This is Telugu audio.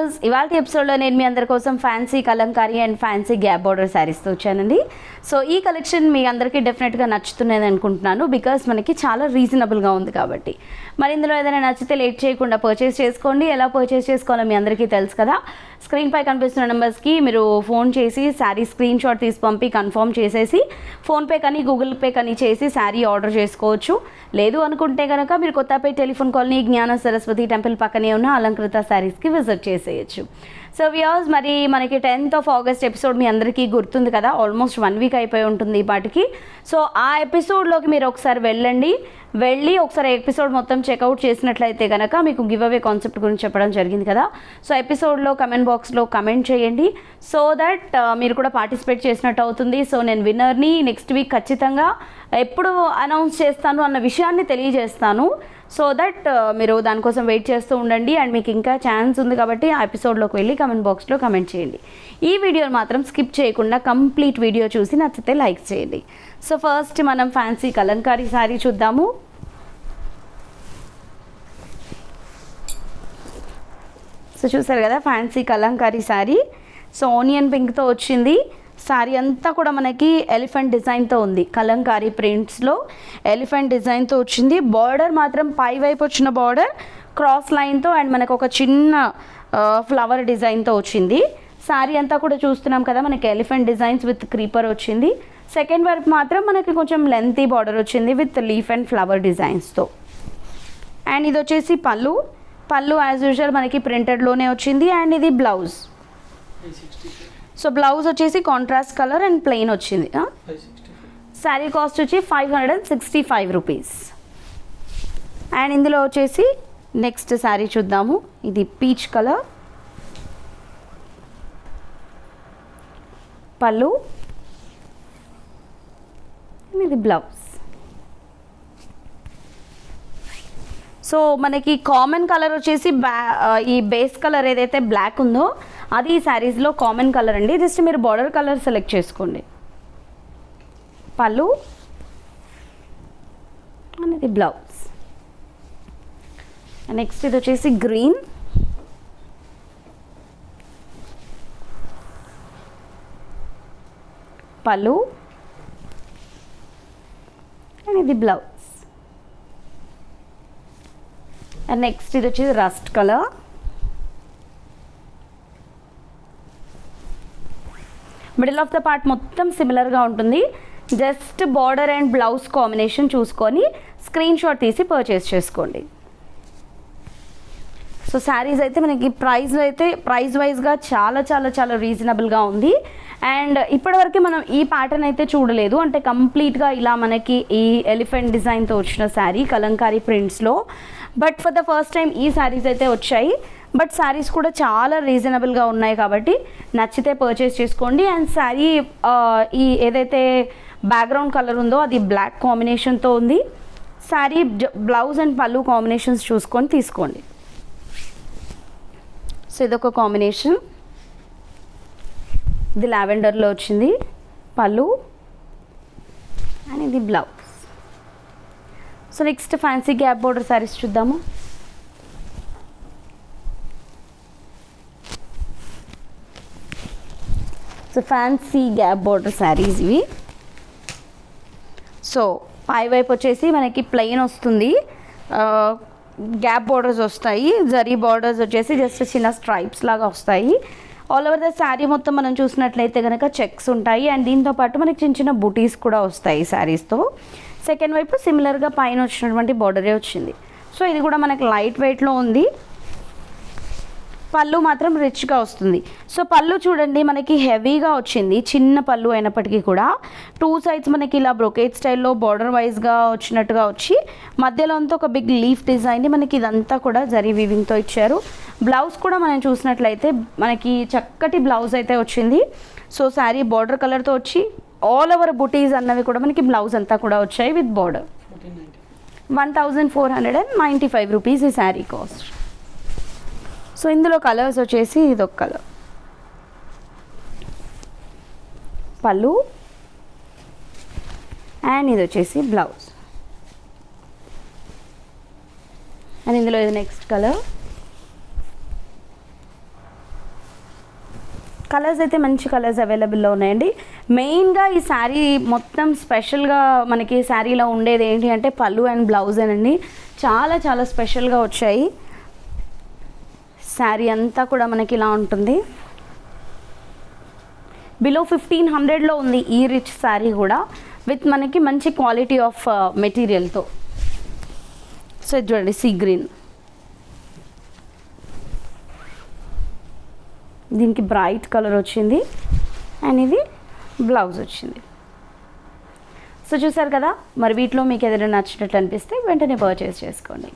వ్యూవర్స్, ఇవాళ ఎపిసోడ్లో నేను మీ అందరి కోసం fancy kalamkari and fancy gap border శారీస్తో వచ్చానండి. సో ఈ కలెక్షన్ మీ అందరికీ డెఫినెట్గా నచ్చుతున్నది అనుకుంటున్నాను, బికాస్ మనకి చాలా రీజనబుల్గా ఉంది కాబట్టి. మరి ఇందులో ఏదైనా నచ్చితే లేట్ చేయకుండా పర్చేస్ చేసుకోండి. ఎలా పర్చేస్ చేసుకోవాలో మీ అందరికీ తెలుసు కదా. స్క్రీన్పై కనిపిస్తున్న నెంబర్స్కి మీరు ఫోన్ చేసి శారీ స్క్రీన్ షాట్ తీసి పంపి కన్ఫర్మ్ చేసేసి ఫోన్పే కానీ గూగుల్ పే కానీ చేసి శారీ ఆర్డర్ చేసుకోవచ్చు. లేదు అనుకుంటే కనుక మీరు కొత్తపేట టెలిఫోన్ కాలనీ జ్ఞాన సరస్వతి టెంపుల్ పక్కనే ఉన్న అలంకృత శారీస్కి విజిట్ చేసేయచ్చు. సో వ్యూవర్స్, మరి మనకి 10th August ఎపిసోడ్ మీ అందరికీ గుర్తుంది కదా. ఆల్మోస్ట్ 1 week అయిపోయి ఉంటుంది ఈ పాటికి. సో ఆ ఎపిసోడ్లోకి మీరు ఒకసారి వెళ్ళి ఒకసారి ఎపిసోడ్ మొత్తం చెక్అవుట్ చేసినట్లయితే కనుక మీకు గివ్ అవే కాన్సెప్ట్ గురించి చెప్పడం జరిగింది కదా. సో ఎపిసోడ్లో కమెంట్ బాక్స్లో కమెంట్ చేయండి, సో దట్ మీరు కూడా పార్టిసిపేట్ చేసినట్టు అవుతుంది. సో నేను విన్నర్ని నెక్స్ట్ వీక్ ఖచ్చితంగా ఎప్పుడు అనౌన్స్ చేస్తాను అన్న విషయాన్ని తెలియజేస్తాను. సో దట్ మీరు దానికోసం వెయిట్ చేస్తూ ఉండండి. అండ్ మీకు ఇంకా ఛాన్స్ ఉంది కాబట్టి ఆ ఎపిసోడ్లోకి వెళ్ళి కమెంట్ బాక్స్లో కమెంట్ చేయండి. ఈ వీడియోని మాత్రం స్కిప్ చేయకుండా కంప్లీట్ వీడియో చూసి నచ్చితే లైక్ చేయండి. సో ఫస్ట్ మనం ఫ్యాన్సీ కలంకారీ శారీ చూద్దాము. సో చూసారు కదా, fancy kalamkari saree. So onion పింక్తో వచ్చింది. శారీ అంతా కూడా మనకి ఎలిఫెంట్ డిజైన్తో ఉంది. కలంకారీ ప్రింట్స్లో ఎలిఫెంట్ డిజైన్తో వచ్చింది. బార్డర్ మాత్రం పై వైపు వచ్చిన బార్డర్ క్రాస్ లైన్తో అండ్ మనకు ఒక చిన్న ఫ్లవర్ డిజైన్తో వచ్చింది. శారీ అంతా కూడా చూస్తున్నాం కదా, మనకి ఎలిఫెంట్ డిజైన్స్ విత్ క్రీపర్ వచ్చింది. సెకండ్ వైపు మాత్రం మనకి కొంచెం లెంతీ బార్డర్ వచ్చింది విత్ లీఫ్ అండ్ ఫ్లవర్ డిజైన్స్తో. అండ్ ఇది వచ్చేసి పళ్ళు యాజ్ యూజువల్ మనకి ప్రింటెడ్లోనే వచ్చింది. అండ్ ఇది బ్లౌజ్. సో బ్లౌజ్ వచ్చేసి కాంట్రాస్ట్ కలర్ అండ్ ప్లెయిన్ వచ్చింది. శారీ కాస్ట్ వచ్చి 565 రూపీస్. అండ్ ఇందులో వచ్చేసి నెక్స్ట్ శారీ చూద్దాము. ఇది పీచ్ కలర్, పళ్ళు, ఇది బ్లౌజ్. సో మనకి కామన్ కలర్ వచ్చేసి ఈ బేస్ కలర్ ఏదైతే బ్లాక్ ఉందో అది ఈ శారీస్లో కామన్ కలర్ అండి. జస్ట్ మీరు బార్డర్ కలర్ సెలెక్ట్ చేసుకోండి. పళ్ళు అనేది బ్లౌజ్. నెక్స్ట్ ఇది వచ్చేసి గ్రీన్, పళ్ళు అండ్ ఇది బ్లౌజ్. అండ్ నెక్స్ట్ ఇది వచ్చేసి rust colour, middle of the part మొత్తం సిమిలర్గా ఉంటుంది. Just border and blouse combination చూసుకొని స్క్రీన్ షాట్ తీసి పర్చేస్ చేసుకోండి. సో శారీస్ అయితే మనకి ప్రైస్ వైజ్గా చాలా చాలా చాలా రీజనబుల్గా ఉంది. అండ్ ఇప్పటివరకు మనం ఈ ప్యాటర్న్ అయితే చూడలేదు, అంటే కంప్లీట్గా ఇలా మనకి ఈ ఎలిఫెంట్ డిజైన్తో వచ్చిన శారీ కలంకారీ ప్రింట్స్లో. But for the first time ఈ శారీస్ అయితే వచ్చాయి. బట్ శారీస్ కూడా చాలా రీజనబుల్గా ఉన్నాయి కాబట్టి నచ్చితే పర్చేస్ చేసుకోండి. అండ్ శారీ ఈ ఏదైతే బ్యాక్గ్రౌండ్ కలర్ ఉందో అది బ్లాక్ కాంబినేషన్తో ఉంది. శారీ బ్లౌజ్ అండ్ పళ్ళు కాంబినేషన్స్ చూసుకొని తీసుకోండి. సో ఇదొక కాంబినేషన్, ఇది లావెండర్లో వచ్చింది పళ్ళు అండ్ ఇది blouse. So next fancy gap border sarees చూద్దాము. So fancy gap border sarees ఇవి. సో పై వైపు వచ్చేసి మనకి ప్లెయిన్ వస్తుంది, గ్యాప్ బోర్డర్స్ వస్తాయి. జరీ బార్డర్స్ వచ్చేసి జస్ట్ చిన్న స్ట్రైప్స్ లాగా వస్తాయి. ఆల్ ఓవర్ ద శారీ మొత్తం మనం చూసినట్లయితే కనుక చెక్స్ ఉంటాయి. అండ్ దీంతో పాటు మనకి చిన్న చిన్న బూటీస్ కూడా వస్తాయి శారీస్తో. సెకండ్ వైపు సిమిలర్గా పైన వచ్చినటువంటి బార్డరే వచ్చింది. సో ఇది కూడా మనకి లైట్ వెయిట్లో ఉంది. పళ్ళు మాత్రం రిచ్గా వస్తుంది. సో పళ్ళు చూడండి మనకి హెవీగా వచ్చింది, చిన్న పళ్ళు అయినప్పటికీ కూడా 2 sides మనకి ఇలా బ్రొకేట్ స్టైల్లో బార్డర్ వైజ్గా వచ్చినట్టుగా వచ్చి మధ్యలో అంతా ఒక బిగ్ లీఫ్ డిజైన్ని మనకి ఇదంతా కూడా జరీ వీవింగ్తో ఇచ్చారు. బ్లౌజ్ కూడా మనం చూసినట్లయితే మనకి చక్కటి బ్లౌజ్ అయితే వచ్చింది. సో శారీ బార్డర్ కలర్తో వచ్చి ఆల్ ఓవర్ బుటీస్ అన్నవి కూడా మనకి బ్లౌజ్ అంతా కూడా వచ్చాయి విత్ బార్డర్. 1495 రూపీస్ ఈ శారీ కాస్ట్. సో ఇందులో కలర్స్ వచ్చేసి ఇదొక కలర్, పళ్ళు అండ్ ఇది వచ్చేసి బ్లౌజ్. అండ్ ఇందులో ఇది నెక్స్ట్ కలర్, కలర్స్ అయితే మంచి కలర్స్ అవైలబుల్లో ఉన్నాయండి. మెయిన్గా ఈ శారీ మొత్తం స్పెషల్గా మనకి శారీలో ఉండేది ఏంటి అంటే పళ్ళు అండ్ బ్లౌజ్ అనండి. చాలా చాలా స్పెషల్గా వచ్చాయి. శారీ అంతా కూడా మనకి ఇలా ఉంటుంది. బిలో 1500లో ఉంది ఈ రిచ్ శారీ కూడా, విత్ మనకి మంచి క్వాలిటీ ఆఫ్ మెటీరియల్తో. సో ఇది చూడండి సీ గ్రీన్, దీనికి బ్రైట్ కలర్ వచ్చింది అండ్ ఇది బ్లౌజ్ వచ్చింది. సో చూసారు కదా, మరి వీటిలో మీకు ఏదైనా నచ్చినట్లు అనిపిస్తే వెంటనే పర్చేస్ చేసుకోండి.